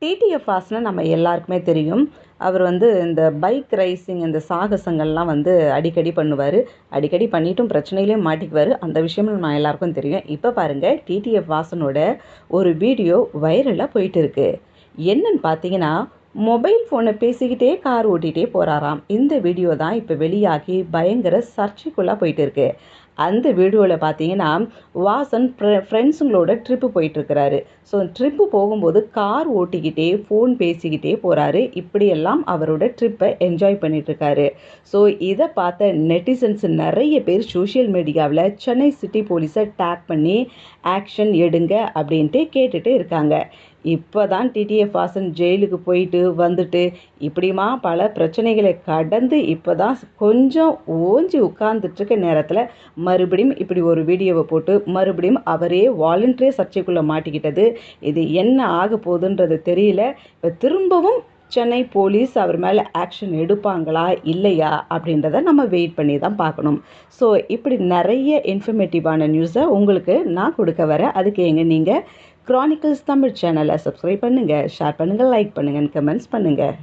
TTF வாசனை நம்ம எல்லாருக்குமே தெரியும். அவர் இந்த பைக் ரைசிங் இந்த சாகசங்கள்லாம் அடிக்கடி பண்ணுவார். அடிக்கடி பண்ணிட்டும் பிரச்சனையிலையும் மாட்டிக்குவார். அந்த விஷயமும் நம்ம எல்லாருக்கும் தெரியும். இப்போ பாருங்கள், டிடிஎஃப் வாசனோட ஒரு வீடியோ வைரலாக போயிட்டு இருக்கு. என்னன்னு பார்த்தீங்கன்னா, மொபைல் ஃபோனை பேசிக்கிட்டே கார் ஓட்டிகிட்டே போகிறாராம். இந்த வீடியோ தான் இப்போ வெளியாகி பயங்கர சர்ச்சைக்குள்ளாக போயிட்டு இருக்கு. அந்த வீடியோவில் பார்த்தீங்கன்னா, வாசன் ஃப்ரெண்ட்ஸுங்களோட ட்ரிப்பு போயிட்டுருக்கிறாரு. ஸோ ட்ரிப்பு போகும்போது கார் ஓட்டிக்கிட்டே ஃபோன் பேசிக்கிட்டே போகிறாரு. இப்படியெல்லாம் அவரோட ட்ரிப்பை என்ஜாய் பண்ணிகிட்ருக்காரு. ஸோ இதை பார்த்த நெட்டிசன்ஸ் நிறைய பேர் சோஷியல் மீடியாவில் சென்னை சிட்டி போலீஸை டேக் பண்ணி ஆக்ஷன் எடுங்க அப்படின்ட்டு கேட்டுட்டு இருக்காங்க. இப்போ தான் டிடிஎஃப் வாசன் ஜெயிலுக்கு போயிட்டு வந்துட்டு இப்படிமா பல பிரச்சனைகளை கடந்து இப்போ தான் கொஞ்சம் ஓஞ்சி உட்கார்ந்துட்டுருக்க நேரத்தில் மறுபடியும் இப்படி ஒரு வீடியோவை போட்டு மறுபடியும் அவரே வாலண்டரி சர்ச்சைக்குள்ளே மாட்டிக்கிட்டது. இது என்ன ஆக போகுதுன்றது தெரியல. இப்போ திரும்பவும் சென்னை போலீஸ் அவர் மேலே ஆக்ஷன் எடுப்பாங்களா இல்லையா அப்படின்றத நம்ம வெயிட் பண்ணி தான் பார்க்கணும். ஸோ இப்படி நிறைய இன்ஃபர்மேட்டிவான நியூஸை உங்களுக்கு நான் கொடுக்க வரேன். அதுக்கு நீங்கள் கிரானிக்கல்ஸ் தமிழ் சேனலை சப்ஸ்கிரைப் பண்ணுங்கள், ஷேர் பண்ணுங்கள், லைக் பண்ணுங்கள், கமெண்ட்ஸ் பண்ணுங்கள்.